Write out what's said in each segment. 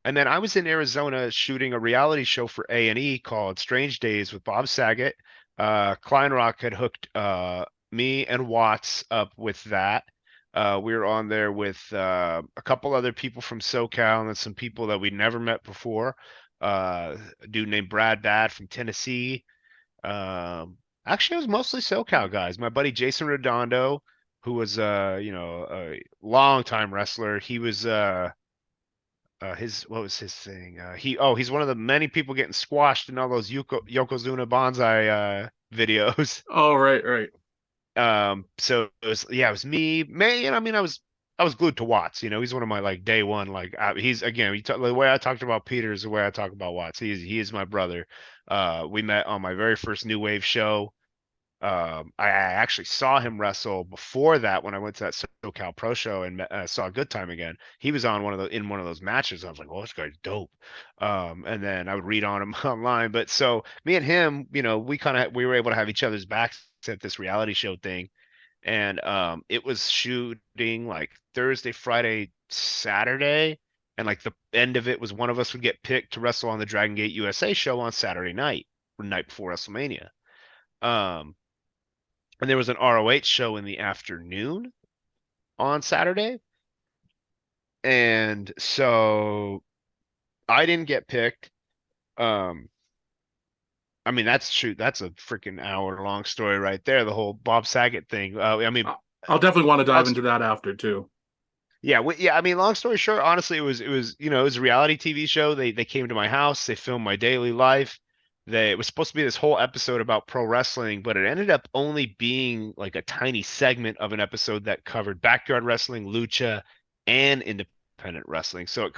And then I was in Arizona shooting a reality show for A&E called Strange Days with Bob Saget. Kleinrock had hooked me and Watts up with that. We were on there with a couple other people from SoCal and some people that we'd never met before. A dude named Brad Bad from Tennessee. Actually, it was mostly SoCal guys. My buddy Jason Redondo, who was a longtime wrestler. He was his what was his thing? He's one of the many people getting squashed in all those Yokozuna Banzai videos. Oh, right, right. So it was me, man. I mean, I was glued to Watts. He's one of my like day one. Like he's again, the way I talked about Peter is the way I talk about Watts. He is my brother. We met on my very first New Wave show. I actually saw him wrestle before that when I went to that SoCal Pro Show and saw Good Time again. He was on one of those matches. I was like, "Oh, this guy's dope." And then I would read on him online. But so me and him, we were able to have each other's backs at this reality show thing, and it was shooting like Thursday, Friday, Saturday, and like the end of it was one of us would get picked to wrestle on the Dragon Gate USA show on Saturday night, the night before WrestleMania. Um, and there was an ROH show in the afternoon on Saturday. And so I didn't get picked. Um, I mean, that's a freaking hour long story right there. The whole Bob Saget thing. I mean, I'll definitely want to long, dive into that after too. yeah, yeah. I mean, long story short, honestly, it was a reality TV show. They came to my house. They filmed my daily life. It was supposed to be this whole episode about pro wrestling, but it ended up only being like a tiny segment of an episode that covered backyard wrestling, lucha, and independent wrestling. So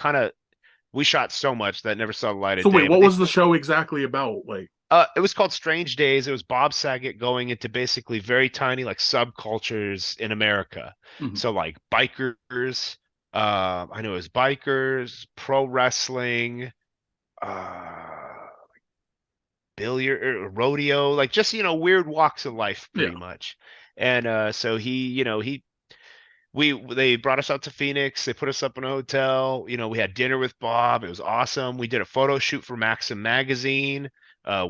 we shot so much that never saw the light So of wait, day. But what was the show exactly about? Like, it was called Strange Days. It was Bob Saget going into basically very tiny like subcultures in America. mhm. So like bikers, I know it was bikers, pro wrestling, uh, billiard, rodeo, like just weird walks of life, Yeah. pretty much. And so they brought us out to Phoenix. They put us up in a hotel. We had dinner with Bob. It was awesome. We did a photo shoot for Maxim magazine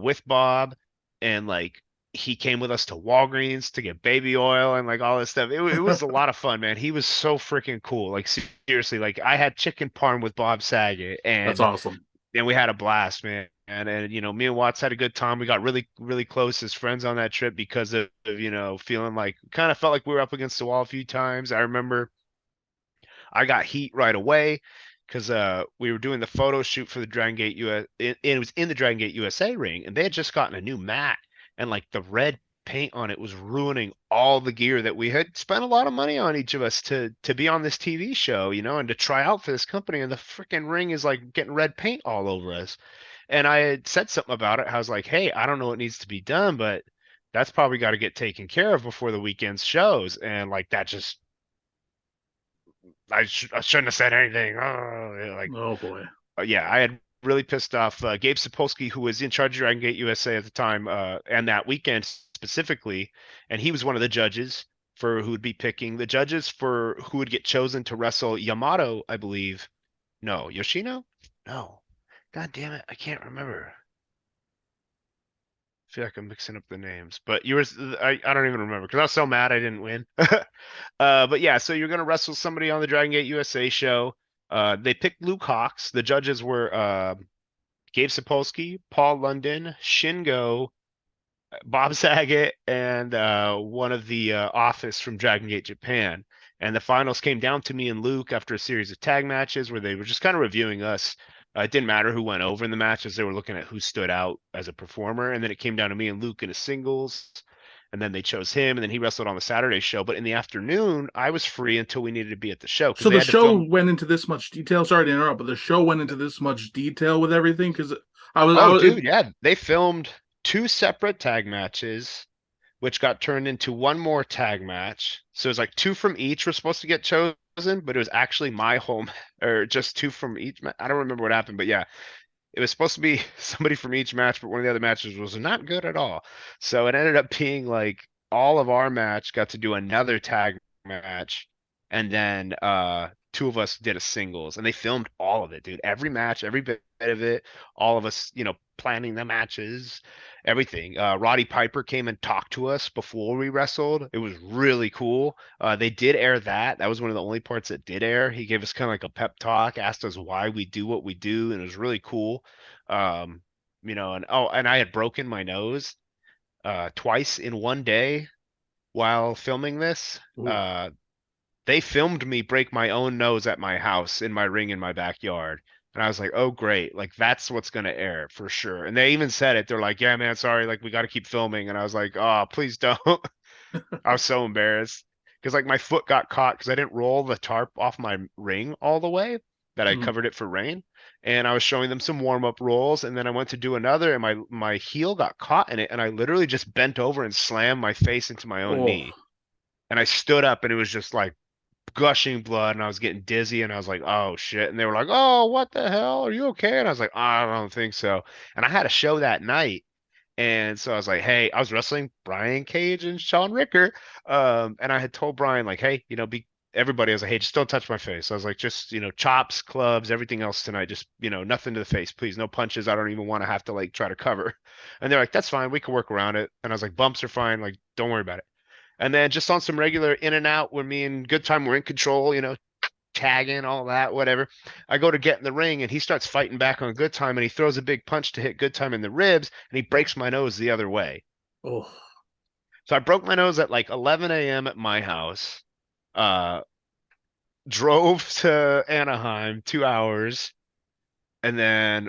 with Bob, and like he came with us to Walgreens to get baby oil and like all this stuff. It was a lot of fun, man. He was so freaking cool. Like seriously, like I had chicken parm with Bob Saget, That's and awesome. we had a blast, man. And me and Watts had a good time. We got really really close as friends on that trip because of feeling like kind of felt like we were up against the wall a few times. I remember I got heat right away because we were doing the photo shoot for the Dragon Gate US. It was in the Dragon Gate USA ring, and they had just gotten a new mat, and like the red paint on it was ruining all the gear that we had spent a lot of money on each of us to be on this TV show, and to try out for this company. And the freaking ring is like getting red paint all over us. And I had said something about it. I was like, "Hey, I don't know what needs to be done, but that's probably got to get taken care of before the weekend's shows." And like that just I shouldn't have said anything. Oh, yeah, like, Oh boy. yeah, I had really pissed off Gabe Sapolsky, who was in charge of Dragon Gate USA at the time, and that weekend specifically, and he was one of the judges for who would be picking the judges for who would get chosen to wrestle Yamato, I believe. No, Yoshino? No. God damn it, I can't remember. I feel like I'm mixing up the names, but I don't even remember because I was so mad I didn't win. But yeah, so you're gonna wrestle somebody on the Dragon Gate USA show. They picked Luke Hawx. The judges were Gabe Sapolsky, Paul London, Shingo, Bob Saget, and one of the office from Dragon Gate Japan. And the finals came down to me and Luke after a series of tag matches where they were just kind of reviewing us. It didn't matter who went over in the matches; they were looking at who stood out as a performer. And then it came down to me and Luke in a singles, and then they chose him, and then he wrestled on the Saturday show. But in the afternoon, I was free until we needed to be at the show because So they the had to show film. went into this much detail. Sorry to interrupt, but the show went into this much detail with everything because I Oh, was, dude, yeah, they filmed two separate tag matches which got turned into one more tag match. So it was like two from each were supposed to get chosen, but it was actually my home or just two from each. I don't remember what happened, but yeah, it was supposed to be somebody from each match, but one of the other matches was not good at all. So it ended up being like all of our match got to do another tag match. And then two of us did a singles, and they filmed all of it, dude. Every match, every bit of it, all of us, planning the matches, everything. Roddy Piper came and talked to us before we wrestled. It was really cool. They did air that. That was one of the only parts that did air. He gave us kind of like a pep talk, asked us why we do what we do, and it was really cool. Um, and I had broken my nose twice in one day while filming this. Ooh. They filmed me break my own nose at my house in my ring in my backyard. And I was like, oh, great. Like, that's what's going to air for sure. And they even said it. They're like, yeah, man, sorry. Like, we got to keep filming. And I was like, oh, please don't. I was so embarrassed because, like, my foot got caught because I didn't roll the tarp off my ring all the way that I Mm. covered it for rain. And I was showing them some warm up rolls. And then I went to do another, and my heel got caught in it. And I literally just bent over and slammed my face into my own Oh. knee. And I stood up, and it was just like, gushing blood, and I was getting dizzy, and I was like, oh shit. And they were like, oh, what the hell? Are you okay? And I was like, I don't think so. And I had a show that night. And so I was like, hey, I was wrestling Brian Cage and Sean Ricker. And I had told Brian, like, hey, be everybody, I was like, hey, just don't touch my face. I was like, just, chops, clubs, everything else tonight. Just, nothing to the face, please. No punches. I don't even want to have to like try to cover. And they're like, that's fine. We can work around it. And I was like, bumps are fine. Like, don't worry about it. And then just on some regular in and out when me and Good Time were in control, tagging, all that, whatever. I go to get in the ring and he starts fighting back on Good Time and he throws a big punch to hit Good Time in the ribs and he breaks my nose the other way. Oh. So I broke my nose at like 11 a.m. at my house. Uh, Drove to Anaheim 2 hours, and then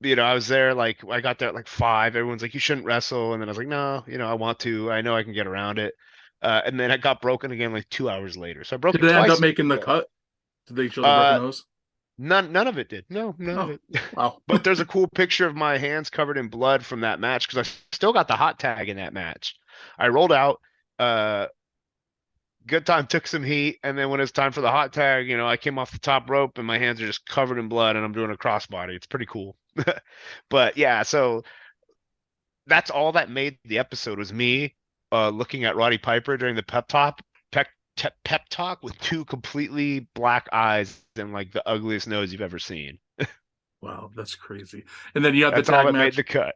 I was there like I got there at like 5. Everyone's like, you shouldn't wrestle, and then I was like, no, I want to. I know I can get around it. And then it got broken again like 2 hours later. So I broke Did it it end up twice. making the cut? Did they show the broken Uh, nose? none of it did. No, none of Oh, it. wow. But there's a cool picture of my hands covered in blood from that match because I still got the hot tag in that match. I rolled out. Uh, Good Time took some heat, and then when it's time for the hot tag, I came off the top rope and my hands are just covered in blood, and I'm doing a crossbody. It's pretty cool. But yeah, so that's all that made the episode was me looking at Roddy Piper during the pep talk with two completely black eyes and like the ugliest nose you've ever seen. Wow, that's crazy. And then you had the That's all tag that made the match. cut.